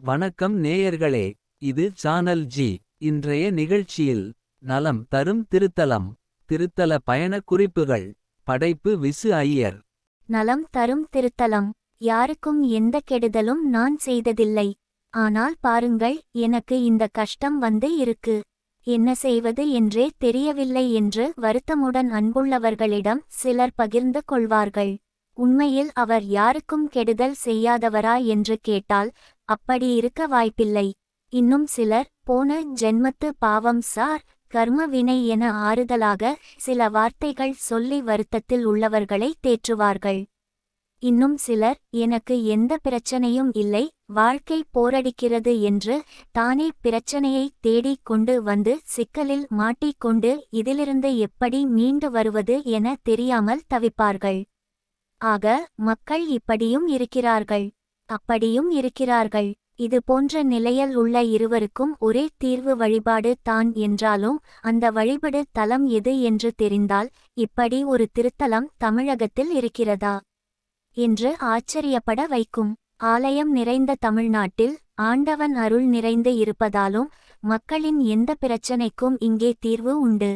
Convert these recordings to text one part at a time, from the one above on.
வணக்கம் நேயர்களே. இது சானல் ஜி. இன்றைய நிகழ்ச்சியில் நலம் தரும் திருத்தலம். திருத்தல பயண குறிப்புகள். படைப்பு விசு ஐயர். நலம் தரும் திருத்தலம். யாருக்கும் எந்த கெடுதலும் நான் செய்ததில்லை. ஆனால் பாருங்கள், எனக்கு இந்த கஷ்டம் வந்து இருக்கு. என்ன செய்வது என்றே தெரியவில்லை என்று வருத்தமுடன் அன்புள்ளவர்களிடம் சிலர் பகிர்ந்து கொள்வார்கள். உண்மையில் அவர் யாருக்கும் கெடுதல் செய்யாதவரா என்று கேட்டால் அப்படி இருக்க வாய்ப்பில்லை. இன்னும் சிலர் போன ஜென்மத்து பாவம் சார், கர்ம வினை என ஆறுதலாக சில வார்த்தைகள் சொல்லி வருத்தத்தில் உள்ளவர்களை தேற்றுவார்கள். இன்னும் சிலர் எனக்கு எந்த பிரச்சனையும் இல்லை, வாழ்க்கை போரடிக்கிறது என்று தானே பிரச்சனையை தேடிக் கொண்டு வந்து சிக்கலில் மாட்டிக்கொண்டு இதிலிருந்து எப்படி மீண்டு வருவது என தெரியாமல் தவிப்பார்கள். ஆக மக்கள் இப்படியும் இருக்கிறார்கள், அப்படியும் இருக்கிறார்கள். இது போன்ற நிலையில் உள்ள இருவருக்கும் ஒரே தீர்வு வழிபாடு தான் என்றாலும் அந்த வழிபடு தலம் எது என்று தெரிந்தால் இப்படி ஒரு திருத்தலம் தமிழகத்தில் இருக்கிறதா என்று ஆச்சரியப்பட வைக்கும். ஆலயம் நிறைந்த தமிழ்நாட்டில் ஆண்டவன் அருள் நிறைந்து இருப்பதாலும் மக்களின் எந்த பிரச்சனைக்கும் இங்கே தீர்வு உண்டு.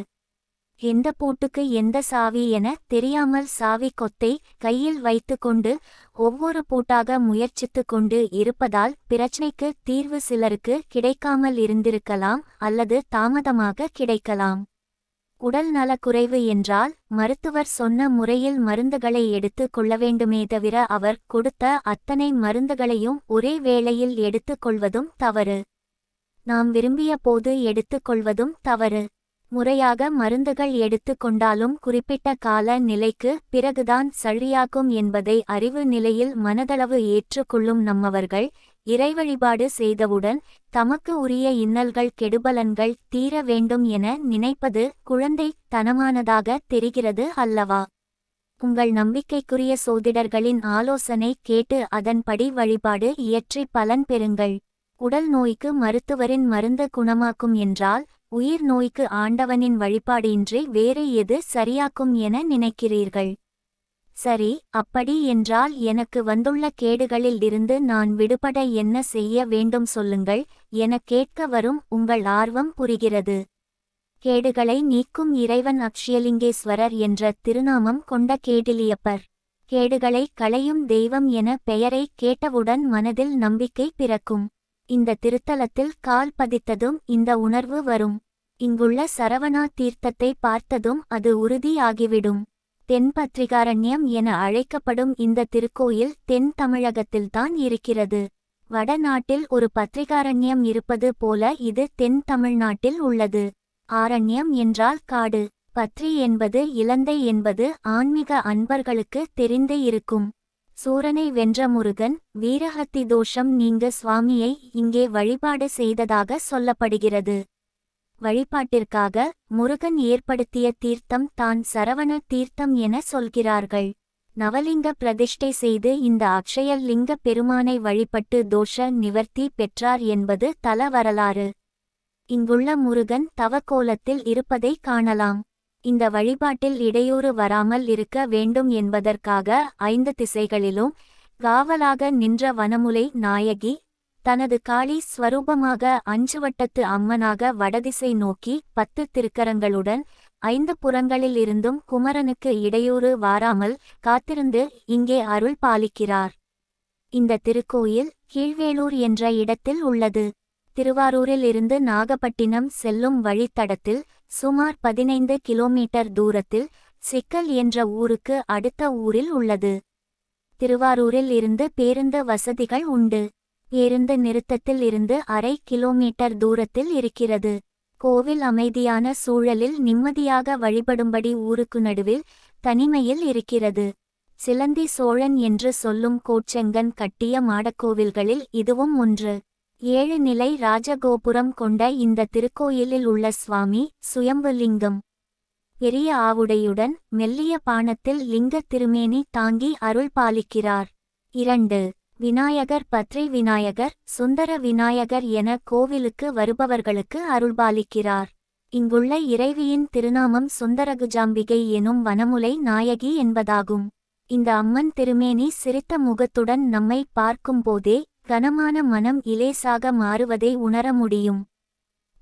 எந்த பூட்டுக்கு எந்த சாவி என தெரியாமல் சாவி கொத்தை கையில் வைத்து கொண்டு ஒவ்வொரு பூட்டாக முயற்சித்து கொண்டு இருப்பதால் பிரச்சனைக்கு தீர்வு சிலருக்கு கிடைக்காமல் இருந்திருக்கலாம், அல்லது தாமதமாக கிடைக்கலாம். உடல் நலக்குறைவு என்றால் மருத்துவர் சொன்ன முறையில் மருந்துகளை எடுத்து கொள்ள வேண்டுமே தவிர அவர் கொடுத்த அத்தனை மருந்துகளையும் ஒரே வேளையில் எடுத்து கொள்வதும் தவறு. நாம் விரும்பிய போது எடுத்து கொள்வதும் தவறு. முறையாக மருந்துகள் எடுத்து கொண்டாலும் குறிப்பிட்ட கால நிலைக்கு பிறகுதான் சரியாகும் என்பதை அறிவு நிலையில் மனதளவு ஏற்றுக்கொள்ளும் நம்மவர்கள் இறைவழிபாடு செய்தவுடன் தமக்கு உரிய இன்னல்கள் கெடுபலன்கள் தீர வேண்டும் என நினைப்பது குழந்தை தனமானதாக தெரிகிறது அல்லவா? உங்கள் நம்பிக்கைக்குரிய சோதிடர்களின் ஆலோசனை கேட்டு அதன்படி வழிபாடு இயற்றி பலன் பெறுங்கள். உடல் நோய்க்கு மருத்துவரின் மருந்து குணமாக்கும் என்றால் உயிர் நோய்க்கு ஆண்டவனின் வழிபாடு இன்றி வேறு எது சரியாக்கும் என நினைக்கிறீர்கள்? சரி, அப்படி என்றால் எனக்கு வந்துள்ள கேடுகளில் இருந்து நான் விடுபட என்ன செய்ய வேண்டும் சொல்லுங்கள் என கேட்க வரும் உங்கள் ஆர்வம் புரிகிறது. கேடுகளை நீக்கும் இறைவன் அக்ஷயலிங்கேஸ்வரர் என்ற திருநாமம் கொண்ட கேடிலியப்பர். கேடுகளை களையும் தெய்வம் என பெயரை கேட்டவுடன் மனதில் நம்பிக்கை பிறக்கும். இந்த திருத்தலத்தில் கால் பதித்ததும் இந்த உணர்வு வரும். இங்குள்ள சரவணா தீர்த்தத்தை பார்த்ததும் அது உறுதியாகிவிடும். தென்பத்ரிகாரண்யம் என அழைக்கப்படும் இந்த திருக்கோயில் தென் தமிழகத்தில்தான் இருக்கிறது. வடநாட்டில் ஒரு பத்ரிகாரண்யம் இருப்பது போல இது தென் தமிழ்நாட்டில் உள்ளது. ஆரண்யம் என்றால் காடு, பத்ரி என்பது இலந்தை என்பது ஆன்மீக அன்பர்களுக்கு தெரிந்தே இருக்கும். சூரனை வென்ற முருகன் வீரஹத்தி தோஷம் நீங்க சுவாமியை இங்கே வழிபாடு செய்ததாக சொல்லப்படுகிறது. வழிபாட்டிற்காக முருகன் ஏற்படுத்திய தீர்த்தம் தான் சரவண தீர்த்தம் என சொல்கிறார்கள். நவலிங்க பிரதிஷ்டை செய்து இந்த அக்ஷயலிங்க பெருமானை வழிபட்டு தோஷ நிவர்த்தி பெற்றார் என்பது தல வரலாறு. இங்குள்ள முருகன் தவக்கோலத்தில் இருப்பதை காணலாம். இந்த வழிபாட்டில் இடையூறு வராமல் இருக்க வேண்டும் என்பதற்காக 5 திசைகளிலும் காவலாக நின்ற வனமுலை நாயகி தனது காளி ஸ்வரூபமாக 5 வட்டத்து அம்மனாக வடதிசை நோக்கி 10 திருக்கரங்களுடன் 5 புறங்களில் இருந்தும் குமரனுக்கு இடையூறு வாராமல் காத்திருந்து இங்கே அருள் பாலிக்கிறார். இந்த திருக்கோயில் கீழ்வேளூர் என்ற இடத்தில் உள்ளது. திருவாரூரில் இருந்து நாகப்பட்டினம் செல்லும் வழித்தடத்தில் சுமார் 15 கிலோமீட்டர் தூரத்தில் சிக்கல் என்ற ஊருக்கு அடுத்த ஊரில் உள்ளது. திருவாரூரில் இருந்து பேருந்து வசதிகள் உண்டு. பேருந்து நிறுத்தத்தில் இருந்து அரை கிலோமீட்டர் தூரத்தில் இருக்கிறது. கோவில் அமைதியான சூழலில் நிம்மதியாக வழிபடும்படி ஊருக்கு நடுவில் தனிமையில் இருக்கிறது. சிலந்தி சோழன் என்று சொல்லும் கோச்செங்கன் கட்டிய மாடக்கோவில்களில் இதுவும் ஒன்று. 7 நிலை ராஜகோபுரம் கொண்ட இந்த திருக்கோயிலில் உள்ள சுவாமி சுயம்பு லிங்கம். பெரிய ஆவுடையுடன் மெல்லிய பாணத்தில் லிங்க திருமேனி தாங்கி அருள் பாலிக்கிறார். 2. விநாயகர் பத்ரி விநாயகர் சுந்தர விநாயகர் என கோவிலுக்கு வருபவர்களுக்கு அருள்பாலிக்கிறார். இங்குள்ள இறைவியின் திருநாமம் சுந்தரகுஜாம்பிகை எனும் வனமுலை நாயகி என்பதாகும். இந்த அம்மன் திருமேனி சிரித்த முகத்துடன் நம்மை பார்க்கும்போதே கனமான மனம் இலேசாக மாறுவதை உணர முடியும்.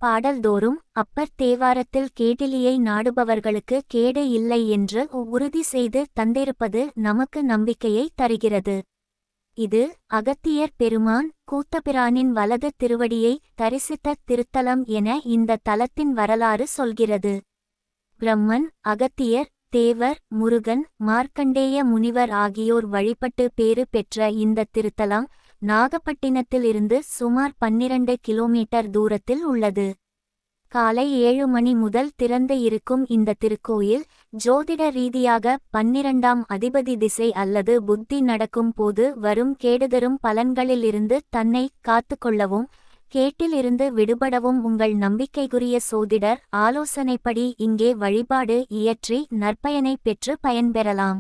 பாடல்தோறும் அப்பர் தேவாரத்தில் கேடிலியை நாடுபவர்களுக்கு கேடு இல்லை என்று உறுதி செய்து தந்திருப்பது நமக்கு நம்பிக்கையை தருகிறது. இது அகத்தியர் பெருமான் கூத்தபிரானின் வலது திருவடியை தரிசித்த திருத்தலம் என இந்த தலத்தின் வரலாறு சொல்கிறது. பிரம்மன், அகத்தியர், தேவர், முருகன், மார்க்கண்டேய முனிவர் ஆகியோர் வழிபட்டு பேறு பெற்ற இந்த திருத்தலம் நாகப்பட்டினத்தில் இருந்து சுமார் 12 கிலோமீட்டர் தூரத்தில் உள்ளது. காலை 7 மணி முதல் திறந்து இருக்கும் இந்த திருக்கோயில் ஜோதிட ரீதியாக 12ஆம் அதிபதி திசை அல்லது புத்தி நடக்கும் போது வரும் கேடுதரும் பலன்களிலிருந்து தன்னை காத்துக்கொள்ளவும் கேட்டிலிருந்து விடுபடவும் உங்கள் நம்பிக்கைக்குரிய சோதிடர் ஆலோசனைப்படி இங்கே வழிபாடு இயற்றி நற்பயனை பெற்று பயன்பெறலாம்.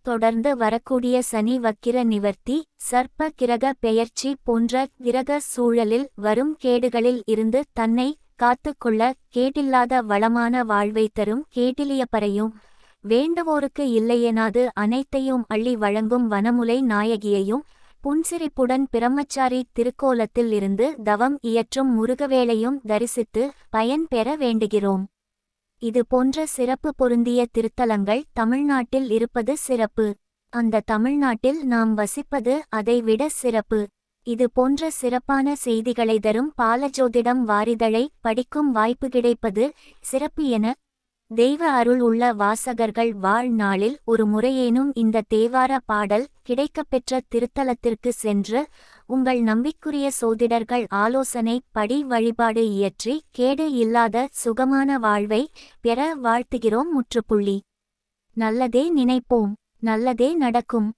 தொடர்ந்து வரக்கூடிய சனி வக்கிர நிவர்த்தி, சர்ப்ப கிரக பெயர்ச்சி போன்ற கிரக சூழலில் வரும் கேடுகளில் இருந்து தன்னை காத்துக்கொள்ள கேடில்லாத வளமான வாழ்வை தரும் கேடிலியப்பரையும் வேண்டுவோருக்கு இல்லையெனாது அனைத்தையும் அள்ளி வழங்கும் வனமுலை நாயகியையும் புன்சிரிப்புடன் பிரம்மச்சாரி திருக்கோலத்தில் இருந்து தவம் இயற்றும் முருகவேளையும் தரிசித்து பயன் பெற வேண்டுகிறோம். இது போன்ற சிறப்பு பொருந்திய திருத்தலங்கள் தமிழ்நாட்டில் இருப்பது சிறப்பு. அந்த தமிழ்நாட்டில் நாம் வசிப்பது அதைவிட சிறப்பு. இது போன்ற சிறப்பான செய்திகளை தரும் பாலஜோதிடம் வாரிதழை படிக்கும் வாய்ப்பு கிடைப்பது சிறப்பு என தெய்வ அருள் உள்ள வாசகர்கள் வாழ்நாளில் ஒரு முறையேனும் இந்த தேவார பாடல் கிடைக்கப்பெற்ற திருத்தலத்திற்கு சென்று உங்கள் நம்பிக்குரிய சோதிடர்கள் ஆலோசனை படி வழிபாடு இயற்றி கேடு இல்லாத சுகமான வாழ்வை பெற வாழ்த்துகிறோம். முற்றுப்புள்ளி. நல்லதே நினைப்போம், நல்லதே நடக்கும்.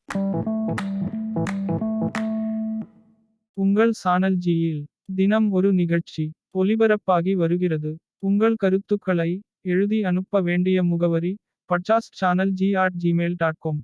உங்கள் சானல் ஜியில் தினம் ஒரு நிகழ்ச்சி ஒலிபரப்பாகி வருகிறது. உங்கள் கருத்துக்களை எழுதி அனுப்ப வேண்டிய முகவரி podcast channelg@gmail.com